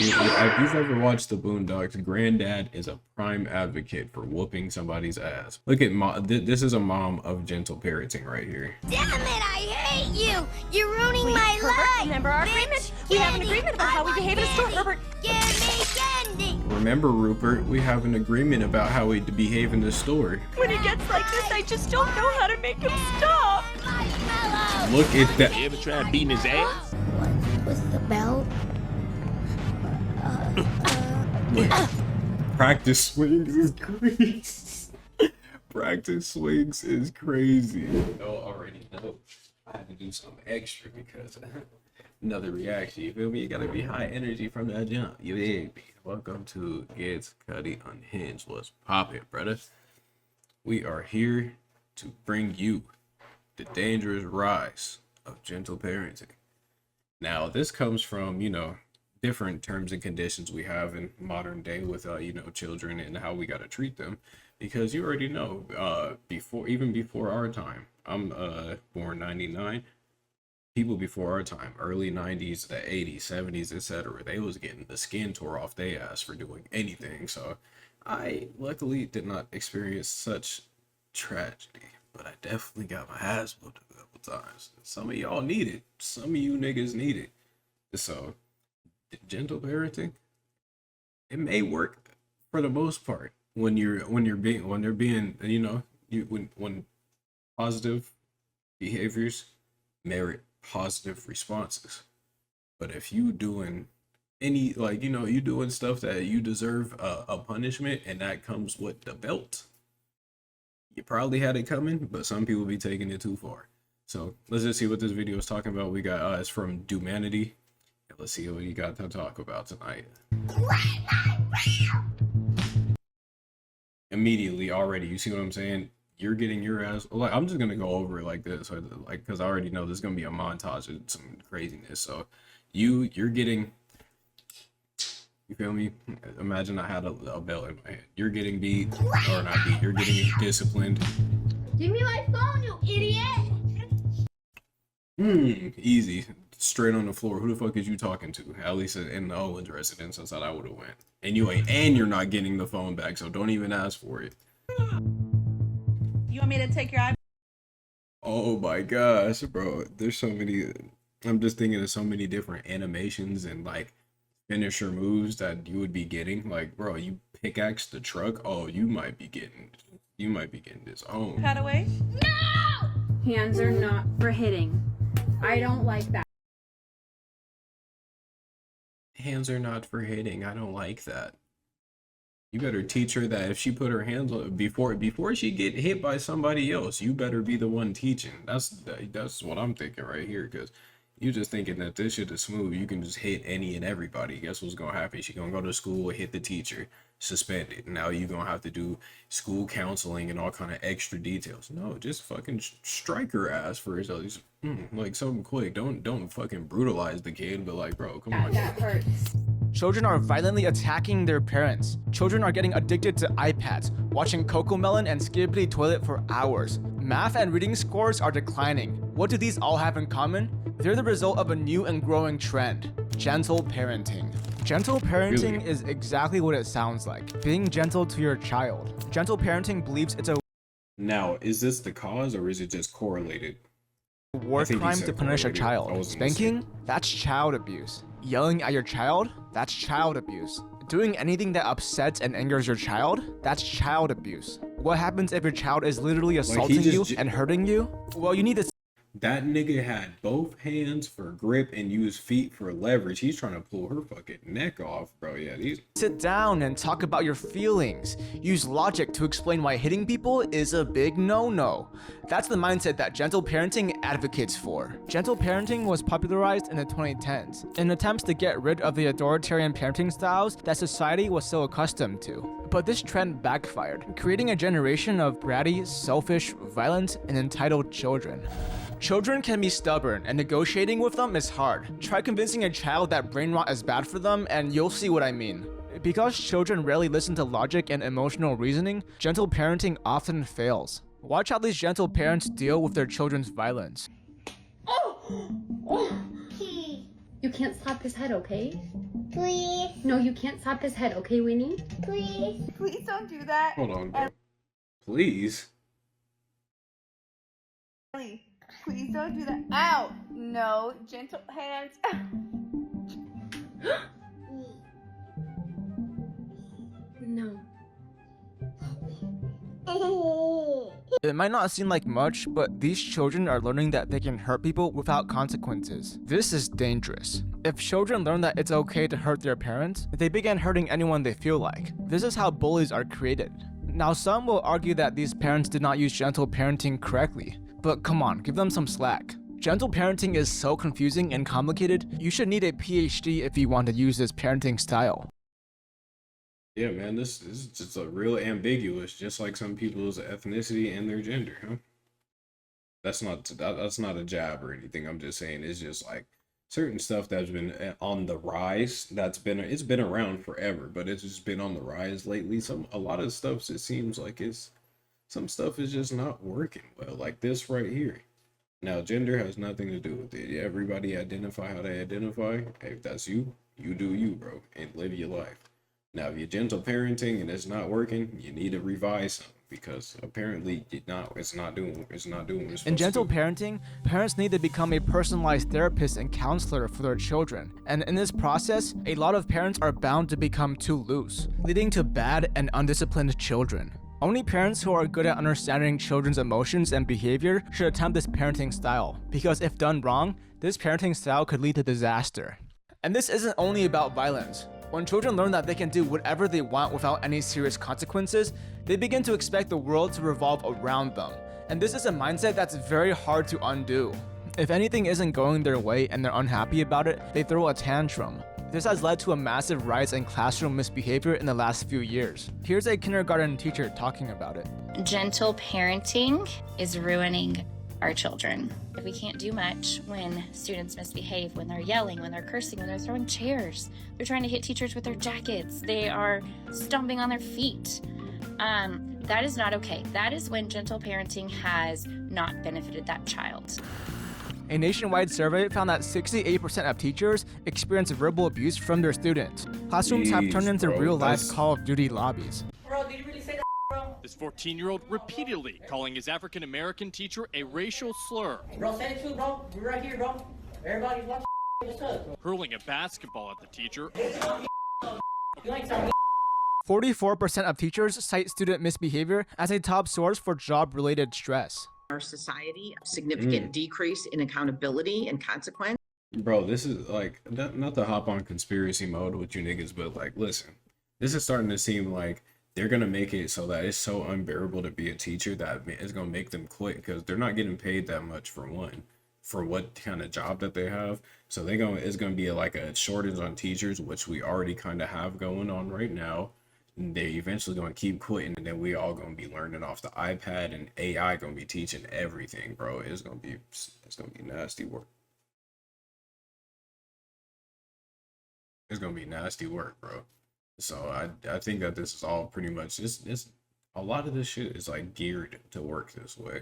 if you've ever watched the Boondocks, Granddad is a prime advocate for whooping somebody's ass. Look at this is a mom of gentle parenting right here. Damn it, I hate you! You're ruining my life! Remember our agreement? We have an agreement about how we behave in a store, Herbert. Give me candy! Remember, Rupert, we have an agreement about how we behave in the store. When he gets like this, I just don't know how to make him stop. Look at that. You ever tried beating his ass? What was the belt? Practice swings is crazy. Practice swings is crazy. You already know. I had to do something extra because another reaction. You feel me? You gotta be high energy from that jump. You dig me? Welcome to GitzCuddy Unhinged. What's poppin', brother? We are here to bring you the dangerous rise of gentle parenting. Now, this comes from, different terms and conditions we have in modern day with, children and how we got to treat them. Because you already know, even before our time, I'm born 99, people before our time, early 90s, the 80s, 70s, etc., they was getting the skin tore off their ass for doing anything. So I luckily did not experience such tragedy, but I definitely got my ass whooped a couple times. Some of y'all need it. Some of you niggas need it. So gentle parenting, it may work for the most part when positive behaviors merit positive responses. But if you doing any you doing stuff that you deserve a punishment, and that comes with the belt, you probably had it coming, but some people be taking it too far. So let's just see what this video is talking about. We got it's from Humanity. Let's see what you got to talk about tonight. Immediately, already, you see what I'm saying? You're getting your ass. Like, I'm just gonna go over it like this, because I already know there's gonna be a montage of some craziness. So, you're getting. You feel me? Imagine I had a belt in my hand. You're getting beat, or not beat. You're getting disciplined. Give me my phone, you idiot! Easy. Straight on the floor. Who the fuck is you talking to? At least in the Owens residence, that's how I would have went. And you're not getting the phone back, so don't even ask for it. You want me to take your eye? Oh my gosh, bro. There's so many. I'm just thinking of so many different animations and finisher moves that you would be getting. Like, bro, you pickaxe the truck. Oh, you might be getting this on. Cut away? No! Hands are not for hitting. I don't like that. Hands are not for hitting. I don't like that. You better teach her that if she put her hands on before she get hit by somebody else, you better be the one teaching. That's what I'm thinking right here, because you just thinking that this shit is smooth. You can just hit any and everybody. Guess what's gonna happen? She gonna go to school, hit the teacher, suspended. Now you gonna have to do school counseling and all kind of extra details. No, just fucking strike her ass first. At least, like something quick. Don't fucking brutalize the kid. But like, bro, come on. That hurts. Children are violently attacking their parents. Children are getting addicted to iPads, watching Cocomelon and Skibbity Toilet for hours. Math and reading scores are declining. What do these all have in common? They're the result of a new and growing trend: gentle parenting. Gentle parenting is exactly what it sounds like: being gentle to your child. Gentle parenting believes it's a Now, is this the cause or is it just correlated? war crime to punish a correlated. child. Spanking? That's child abuse. Yelling at your child? That's child abuse. Doing anything that upsets and angers your child? That's child abuse. What happens if your child is literally assaulting you and hurting you? Well, you need to. That nigga had both hands for grip and used feet for leverage. He's trying to pull her fucking neck off, bro. Yeah, these. Sit down and talk about your feelings. Use logic to explain why hitting people is a big no-no. That's the mindset that gentle parenting advocates for. Gentle parenting was popularized in the 2010s in attempts to get rid of the authoritarian parenting styles that society was so accustomed to. But this trend backfired, creating a generation of bratty, selfish, violent, and entitled children. Children can be stubborn, and negotiating with them is hard. Try convincing a child that brain rot is bad for them, and you'll see what I mean. Because children rarely listen to logic and emotional reasoning, gentle parenting often fails. Watch how these gentle parents deal with their children's violence. You can't slap his head, okay? Please. No, you can't slap his head, okay, Winnie? Please. Please don't do that. Hold on, bro. Please. Ellie, please don't do that. Ow! No, gentle hands. No. It might not seem like much, but these children are learning that they can hurt people without consequences. This is dangerous. If children learn that it's okay to hurt their parents, they begin hurting anyone they feel like. This is how bullies are created. Now, some will argue that these parents did not use gentle parenting correctly, but come on, give them some slack. Gentle parenting is so confusing and complicated, you should need a PhD if you want to use this parenting style. Yeah, man, this is just a real ambiguous, just like some people's ethnicity and their gender, huh? That's not a jab or anything. I'm just saying it's just like certain stuff that's been on the rise. It's been around forever, but it's just been on the rise lately. A lot of stuff, it seems like some stuff is just not working well, like this right here. Now, gender has nothing to do with it. Everybody identify how they identify. Hey, if that's you, you do you, bro, and live your life. Now, if you're gentle parenting and it's not working, you need to revise something because apparently it's not doing what it's supposed In gentle to do. parenting, parents need to become a personalized therapist and counselor for their children. And in this process, a lot of parents are bound to become too loose, leading to bad and undisciplined children. Only parents who are good at understanding children's emotions and behavior should attempt this parenting style, because if done wrong, this parenting style could lead to disaster. And this isn't only about violence. When children learn that they can do whatever they want without any serious consequences, they begin to expect the world to revolve around them. And this is a mindset that's very hard to undo. If anything isn't going their way and they're unhappy about it, they throw a tantrum. This has led to a massive rise in classroom misbehavior in the last few years. Here's a kindergarten teacher talking about it. Gentle parenting is ruining our children. We can't do much when students misbehave, when they're yelling, when they're cursing, when they're throwing chairs. They're trying to hit teachers with their jackets. They are stomping on their feet. That is not okay. That is when gentle parenting has not benefited that child. A nationwide survey found that 68% of teachers experience verbal abuse from their students. Classrooms have turned into real-life Call of Duty lobbies. Bro, did you really say that, bro? This 14-year-old repeatedly calling his African-American teacher a racial slur. Bro, say it too, bro. We're right here, bro. Everybody's watching. What's up? Hurling a basketball at the teacher. You ain't telling me. 44% of teachers cite student misbehavior as a top source for job-related stress. Our society, a significant decrease in accountability and consequence. Bro, this is like, not to hop on conspiracy mode with you niggas, but like, listen, this is starting to seem like they're going to make it so that it's so unbearable to be a teacher that it's going to make them quit because they're not getting paid that much for what kind of job that they have. So it's going to be like a shortage on teachers, which we already kind of have going on right now. They eventually going to keep quitting, and then we all going to be learning off the iPad, and AI going to be teaching everything, bro. It's going to be nasty work. It's going to be nasty work, bro. So I think that this is all pretty much it's a lot of this shit is like geared to work this way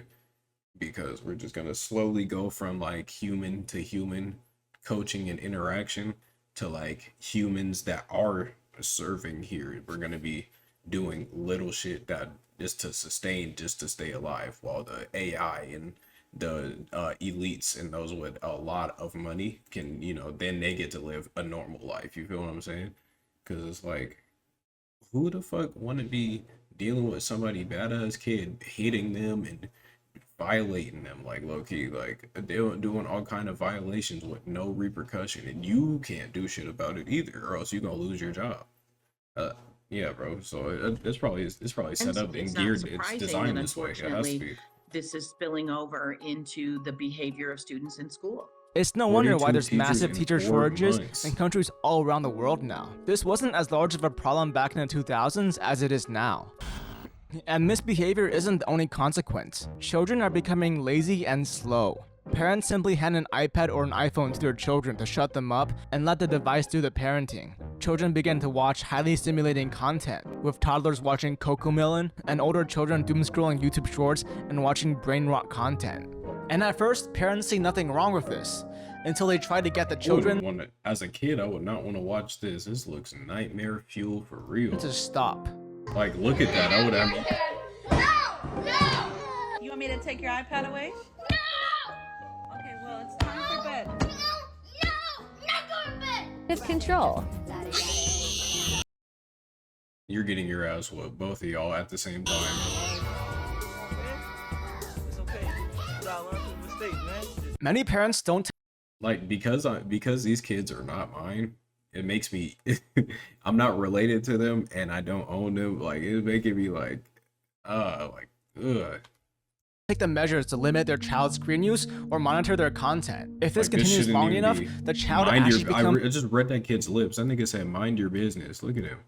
because we're just going to slowly go from like human to human coaching and interaction to like humans that are serving here. We're gonna be doing little shit that is to sustain just to stay alive, while the AI and the elites and those with a lot of money can, then they get to live a normal life. You feel what I'm saying? Because it's like, who the fuck want to be dealing with somebody badass kid hitting them and violating them, like low-key, like they're doing all kind of violations with no repercussion, and you can't do shit about it either, or else you're gonna lose your job. Yeah, bro. So it's probably set up and geared. It's designed this way. It has to be. This is spilling over into the behavior of students in school. It's no wonder why 42 there's massive teachers teacher in 4 shortages months. in countries all around the world now. This wasn't as large of a problem back in the 2000s as it is now. And misbehavior isn't the only consequence. Children are becoming lazy and slow. Parents simply hand an iPad or an iPhone to their children to shut them up and let the device do the parenting. Children begin to watch highly stimulating content, with toddlers watching Cocomelon and older children doom-scrolling YouTube shorts and watching brain rot content. And at first, parents see nothing wrong with this, until they try to get the children as a kid, I would not want to watch this. This looks nightmare fuel for real. to stop. Like, look at that. I would have. You want me to take your iPad away? No! Okay, well, it's time for bed. With control. You're getting your ass whooped, both of y'all at the same time. It's okay. You gotta learn from mistakes, man. Many parents don't Like, because these kids are not mine, it makes me I'm not related to them and I don't own them. Like, it's making me like ugh. take the measures to limit their child's screen use or monitor their content. If this Like, this continues shouldn't long even enough, be. the child Mind actually your, becomes I just read that kid's lips. That nigga said, mind your business. Look at him.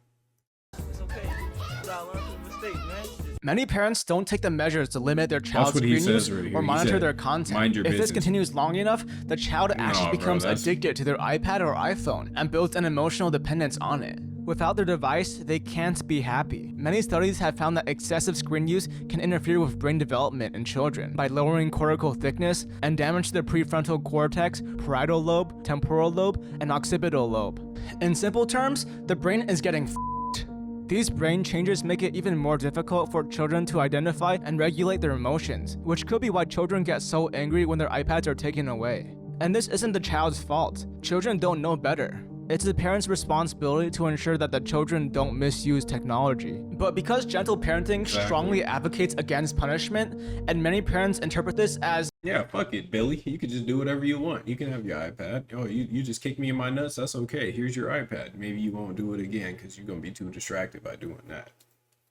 It's okay. You gotta learn from mistakes, man. Many parents don't take the measures to limit their child's what he screen use says right here. or He monitor said, their content. "Mind your If this business." continues long enough, the child actually bro, becomes that's- addicted to their iPad or iPhone and builds an emotional dependence on it. Without their device, they can't be happy. Many studies have found that excessive screen use can interfere with brain development in children by lowering cortical thickness and damage the prefrontal cortex, parietal lobe, temporal lobe, and occipital lobe. In simple terms, the brain is getting f***ed. These brain changes make it even more difficult for children to identify and regulate their emotions, which could be why children get so angry when their iPads are taken away. And this isn't the child's fault. Children don't know better. It's the parent's responsibility to ensure that the children don't misuse technology. But because gentle parenting strongly advocates against punishment, and many parents interpret this as, Yeah, fuck it, Billy. You can just do whatever you want. You can have your iPad. Oh, you just kicked me in my nuts. That's okay. Here's your iPad. Maybe you won't do it again because you're going to be too distracted by doing that.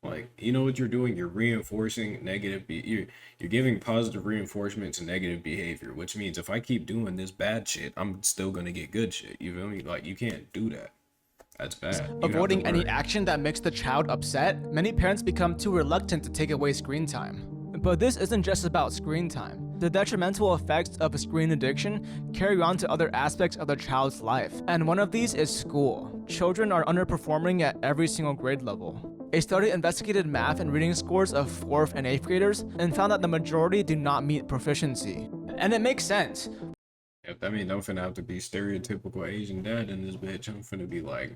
Like, you know what you're doing? You're reinforcing you're giving positive reinforcement to negative behavior, which means if I keep doing this bad shit, I'm still going to get good shit. You feel me? Like, you can't do that. That's bad. You have to avoiding any learn. action that makes the child upset, many parents become too reluctant to take away screen time. But this isn't just about screen time. The detrimental effects of screen addiction carry on to other aspects of the child's life, and one of these is school. Children are underperforming at every single grade level. A study investigated math and reading scores of 4th and 8th graders and found that the majority do not meet proficiency. And it makes sense. If that means I'm finna have to be stereotypical Asian dad in this bitch, I'm finna be like,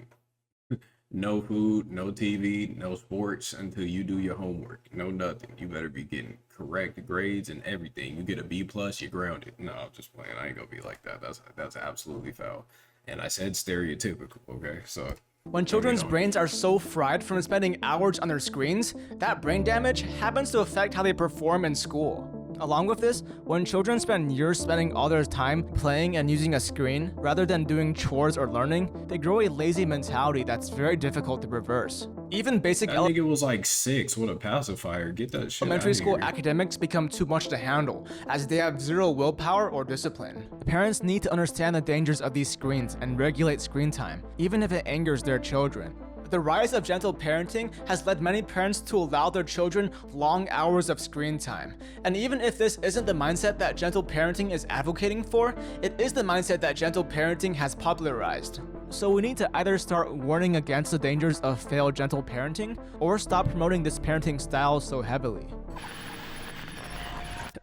no food, no TV, no sports until you do your homework. No nothing. You better be getting correct grades and everything. You get a B+, you're grounded. No, I'm just playing. I ain't gonna be like that. That's absolutely foul. And I said stereotypical, okay? So when children's brains are so fried from spending hours on their screens, that brain damage happens to affect how they perform in school. Along with this, when children spend years spending all their time playing and using a screen rather than doing chores or learning, they grow a lazy mentality that's very difficult to reverse. Even basic that nigga was like 6 with a pacifier. Get that shit elementary outta school here. academics become too much to handle, as they have zero willpower or discipline. Parents need to understand the dangers of these screens and regulate screen time, even if it angers their children. The rise of gentle parenting has led many parents to allow their children long hours of screen time. And even if this isn't the mindset that gentle parenting is advocating for, it is the mindset that gentle parenting has popularized. So we need to either start warning against the dangers of failed gentle parenting, or stop promoting this parenting style so heavily.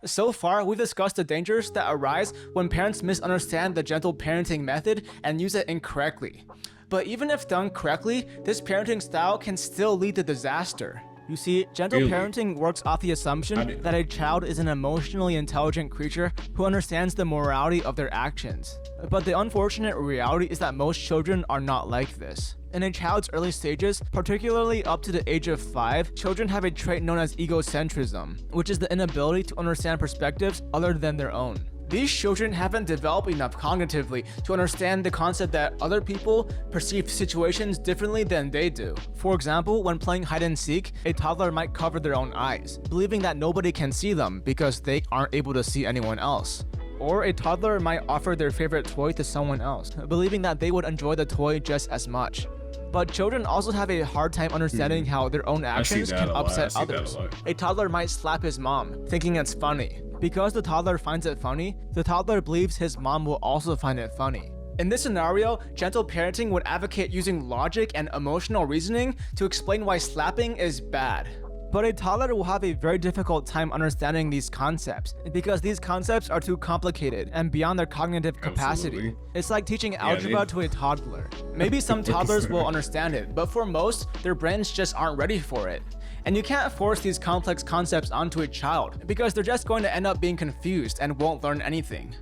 So far, we've discussed the dangers that arise when parents misunderstand the gentle parenting method and use it incorrectly. But even if done correctly, this parenting style can still lead to disaster. You see, gentle parenting works off the assumption that a child is an emotionally intelligent creature who understands the morality of their actions. But the unfortunate reality is that most children are not like this. In a child's early stages, particularly up to the age of 5, children have a trait known as egocentrism, which is the inability to understand perspectives other than their own. These children haven't developed enough cognitively to understand the concept that other people perceive situations differently than they do. For example, when playing hide and seek, a toddler might cover their own eyes, believing that nobody can see them because they aren't able to see anyone else. Or a toddler might offer their favorite toy to someone else, believing that they would enjoy the toy just as much. But children also have a hard time understanding how their own actions can upset others. A toddler might slap his mom, thinking it's funny. Because the toddler finds it funny, the toddler believes his mom will also find it funny. In this scenario, gentle parenting would advocate using logic and emotional reasoning to explain why slapping is bad. But a toddler will have a very difficult time understanding these concepts because these concepts are too complicated and beyond their cognitive capacity. Absolutely. It's like teaching algebra to a toddler. Maybe some toddlers will understand it, but for most, their brains just aren't ready for it. And you can't force these complex concepts onto a child because they're just going to end up being confused and won't learn anything.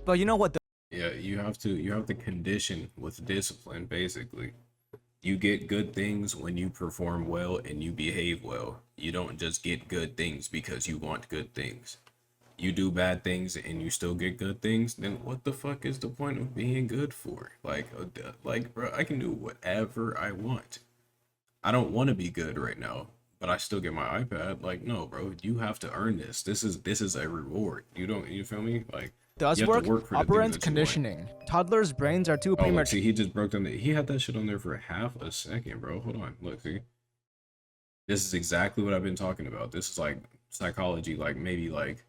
But you know what? Yeah, you have to condition with discipline, basically. You get good things when you perform well and you behave well. You don't just get good things because you want good things. You do bad things and you still get good things, then what the fuck is the point of being good for? Like, bro, I can do whatever I want. I don't want to be good right now, but I still get my iPad. Like, no, bro, you have to earn this. This is a reward. You feel me? Like, does work operant conditioning. Toddlers' brains are too premature. See, he just broke down he had that shit on there for half a second, bro. Hold on, look, see, this is exactly what I've been talking about. This is like psychology, like maybe like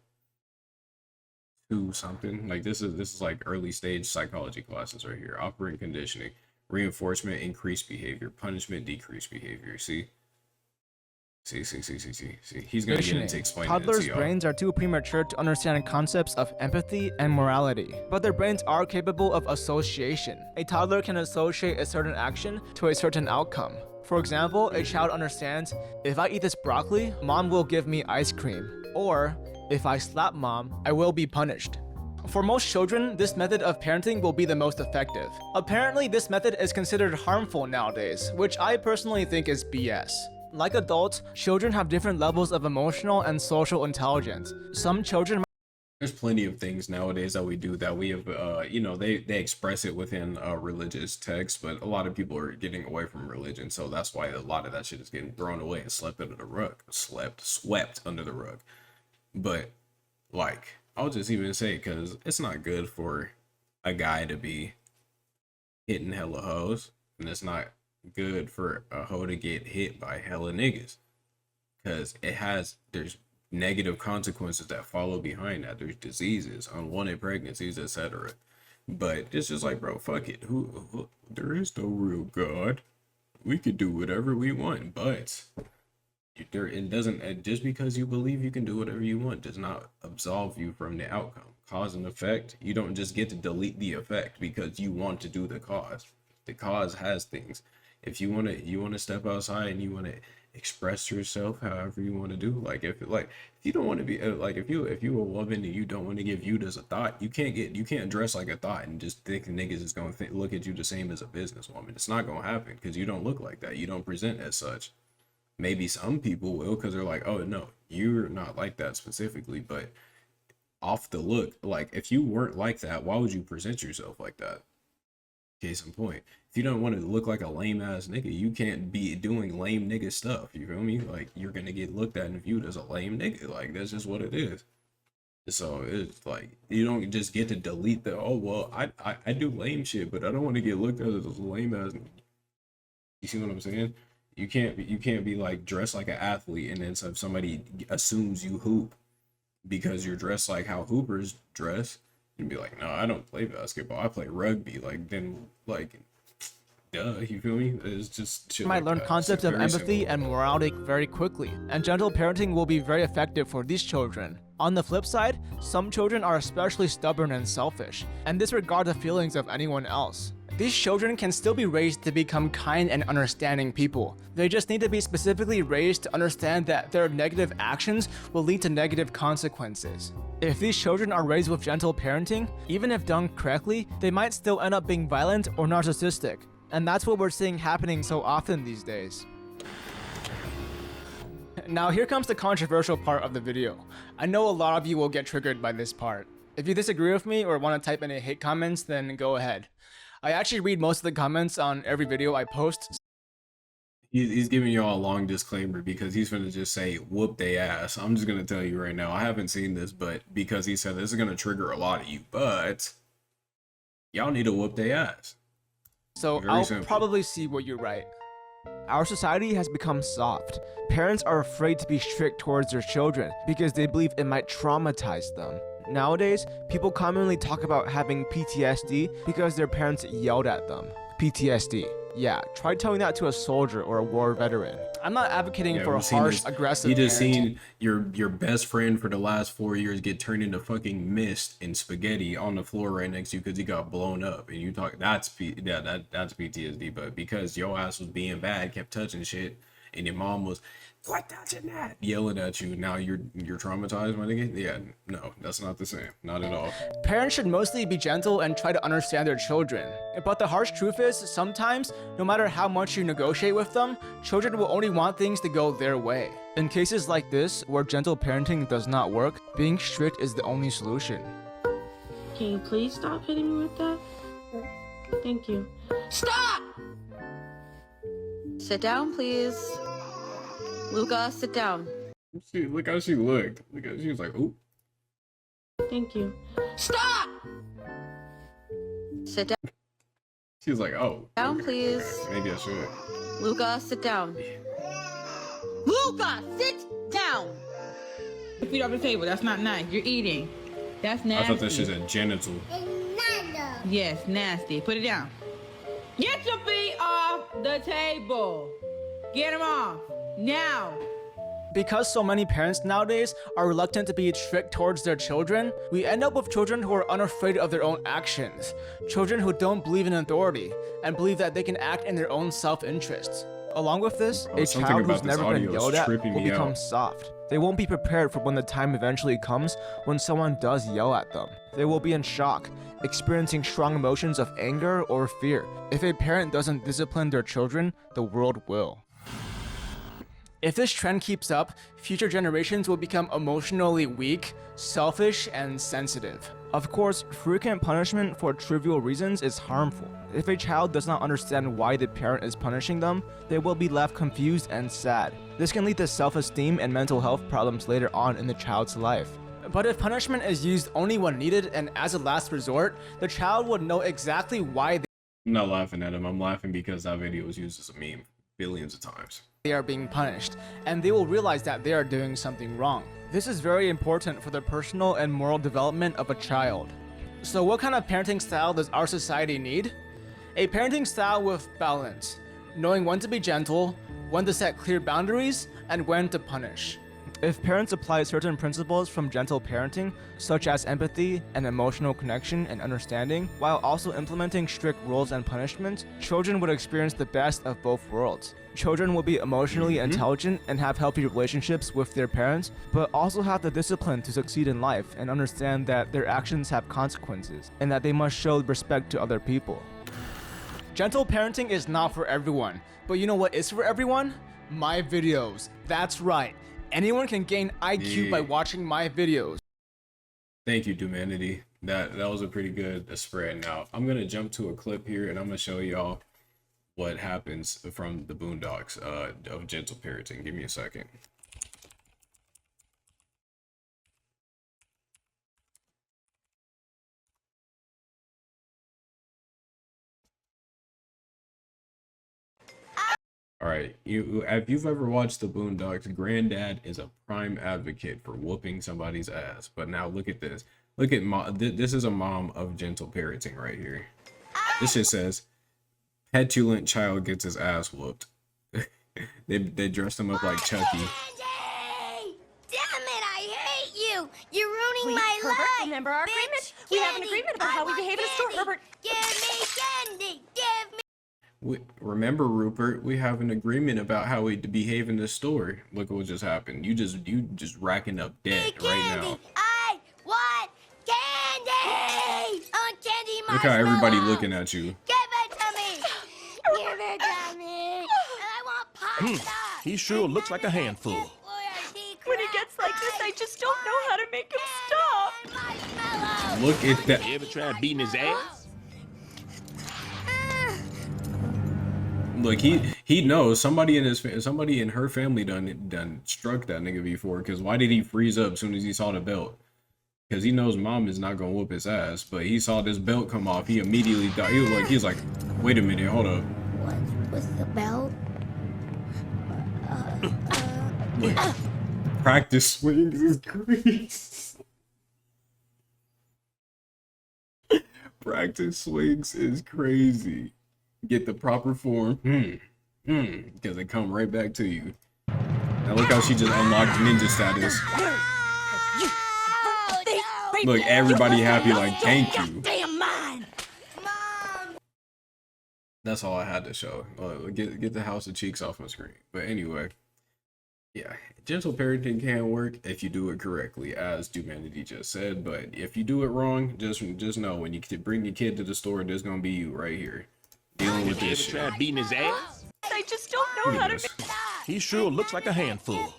2 something. Like this is like early stage psychology classes right here. Operant conditioning, reinforcement, increased behavior, punishment, decreased behavior. See. See. He's gonna get into explaining it to Toddlers' y'all. brains are too premature to understand concepts of empathy and morality, but their brains are capable of association. A toddler can associate a certain action to a certain outcome. For example, a child understands, if I eat this broccoli, mom will give me ice cream. Or, if I slap mom, I will be punished. For most children, this method of parenting will be the most effective. Apparently, this method is considered harmful nowadays, which I personally think is BS. Like adults, children have different levels of emotional and social intelligence. Some children There's plenty of things nowadays that we do that we have, you know, they express it within religious texts, but a lot of people are getting away from religion, so that's why a lot of that shit is getting thrown away and swept under the rug. Swept under the rug. But, like, I'll just even say, because it's not good for a guy to be hitting hella hoes, and it's not good for a hoe to get hit by hella niggas, because there's negative consequences that follow behind that. There's diseases, unwanted pregnancies, etc. But it's just like, bro, fuck it. Who there is no real God. We could do whatever we want, but it doesn't, just because you believe you can do whatever you want does not absolve you from the outcome. Cause and effect, you don't just get to delete the effect because you want to do the cause. The cause has things. If you want to step outside and you want to express yourself however you want to do, like if you don't want to be like, if you a woman and you don't want to get viewed as a thought, you can't dress like a thought and just think niggas is gonna look at you the same as a businesswoman. It's not gonna happen because you don't look like that. You don't present as such. Maybe some people will, because they're like, oh no, you're not like that specifically, but off the look, like if you weren't like that, why would you present yourself like that? Case in point, if you don't want to look like a lame ass nigga, you can't be doing lame nigga stuff. You feel me? Like, you're gonna get looked at and viewed as a lame nigga. Like, that's just what it is. So it's like, you don't just get to delete the, oh well, I do lame shit, but I don't want to get looked at as a lame ass. You see what I'm saying? You can't be like dressed like an athlete and then somebody assumes you hoop because you're dressed like how hoopers dress. You'd be like, no, I don't play basketball. I play rugby. Like, then, like, duh, you feel me? It's just shit. might like learn that. concepts It's of very empathy simple. and morality very quickly, and gentle parenting will be very effective for these children. On the flip side, some children are especially stubborn and selfish, and disregard the feelings of anyone else. These children can still be raised to become kind and understanding people. They just need to be specifically raised to understand that their negative actions will lead to negative consequences. If these children are raised with gentle parenting, even if done correctly, they might still end up being violent or narcissistic. And that's what we're seeing happening so often these days. Now here comes the controversial part of the video. I know a lot of you will get triggered by this part. If you disagree with me or want to type any hate comments, then go ahead. I actually read most of the comments on every video I post. He's giving y'all a long disclaimer because he's gonna just say whoop they ass. I'm just gonna tell you right now, I haven't seen this, but because he said this is gonna trigger a lot of you, but y'all need to whoop they ass. So Very I'll simple. probably see what you write. Our society has become soft. Parents are afraid to be strict towards their children because they believe it might traumatize them. Nowadays, people commonly talk about having PTSD because their parents yelled at them. PTSD. Yeah, try telling that to a soldier or a war veteran. I'm not advocating for harsh, aggressive You just parenting. seen your best friend for the last 4 years get turned into fucking mist and spaghetti on the floor right next to you because he got blown up, and you talk that's PTSD. But because your ass was being bad, kept touching shit, and your mom was quit touching that, yelling at you, now you're traumatized, my nigga. Yeah, no, that's not the same, not at all. Parents should mostly be gentle and try to understand their children. But the harsh truth is, sometimes, no matter how much you negotiate with them, children will only want things to go their way. In cases like this, where gentle parenting does not work, being strict is the only solution. Can you please stop hitting me with that? Thank you. Stop! Sit down, please. Luca, sit down. Look how she looked. Look how she was like, ooh. Thank you. Stop! Sit down. She was like, oh. Down, okay. please. Maybe I should. Luca, sit down. Luca, sit down! Your feet off the table. That's not nice. You're eating. That's nasty. I thought that shit's a genital. Yes, nasty. Put it down. Get your feet off the table. Get them off. Now. Because so many parents nowadays are reluctant to be strict towards their children, we end up with children who are unafraid of their own actions. Children who don't believe in authority and believe that they can act in their own self-interest. Along with this, a child who's never been yelled at will become soft. They won't be prepared for when the time eventually comes when someone does yell at them. They will be in shock, experiencing strong emotions of anger or fear. If a parent doesn't discipline their children, the world will. If this trend keeps up, future generations will become emotionally weak, selfish, and sensitive. Of course, frequent punishment for trivial reasons is harmful. If a child does not understand why the parent is punishing them, they will be left confused and sad. This can lead to self-esteem and mental health problems later on in the child's life. But if punishment is used only when needed and as a last resort, the child would know exactly why I'm not laughing at him. I'm laughing because that video was used as a meme billions of times. They are being punished, and they will realize that they are doing something wrong. This is very important for the personal and moral development of a child. So what kind of parenting style does our society need? A parenting style with balance, knowing when to be gentle, when to set clear boundaries, and when to punish. If parents apply certain principles from gentle parenting, such as empathy and emotional connection and understanding, while also implementing strict rules and punishments, children would experience the best of both worlds. Children will be emotionally intelligent and have healthy relationships with their parents, but also have the discipline to succeed in life and understand that their actions have consequences, and that they must show respect to other people. Gentle parenting is not for everyone, but you know what is for everyone? My videos. That's right. Anyone can gain IQ by watching my videos. Thank you, Dumanity. That was a pretty good spread. Now, I'm going to jump to a clip here, and I'm going to show y'all what happens from the Boondocks of gentle parenting. Give me a second. All right, if you've ever watched the Boondocks, Granddad is a prime advocate for whooping somebody's ass. But now look at this. Look at this is a mom of gentle parenting right here. This just says, petulant child gets his ass whooped. they dressed him up like Chucky. Candy! Damn it, I hate you! You're ruining Wait, my Herbert, life! remember our Bitch, agreement? We have an candy! agreement about I how we want behave in a store, candy! Herbert. Give me candy! Give me... Remember, Rupert, we have an agreement about how we behave in the store. Look what just happened. You just racking up debt right now. I want candy! I want candy, Look how everybody looking at you. Give it to me! Give it to me! And I want pasta! He sure looks like a handful. When he gets like this, I just don't know how to make him stop. Look at that. You ever tried beating his ass? Look, he knows somebody in her family done struck that nigga before. Cause why did he freeze up as soon as he saw the belt? Cause he knows mom is not gonna whoop his ass. But he saw this belt come off. He immediately died. He was like, wait a minute, hold up. What was the belt? Look, practice swings is crazy. Practice swings is crazy. get the proper form. Because they come right back to you. Now look how she just unlocked ninja status. Look, everybody happy like, thank you. That's all I had to show. Get the House of Cheeks off my screen. But anyway, yeah, gentle parenting can work if you do it correctly, as Humanity just said. But if you do it wrong, just know when you bring your kid to the store, there's gonna be you right here dealing with this shit. Try beating his ass? I just don't know how to make He sure looks like a handful.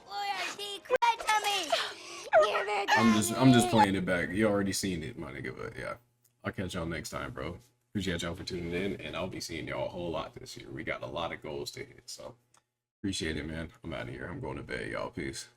I'm just playing it back. You already seen it, my nigga. But yeah, I'll catch y'all next time, bro. Appreciate y'all for tuning in, and I'll be seeing y'all a whole lot this year. We got a lot of goals to hit, so appreciate it, man. I'm out of here. I'm going to bed, y'all. Peace.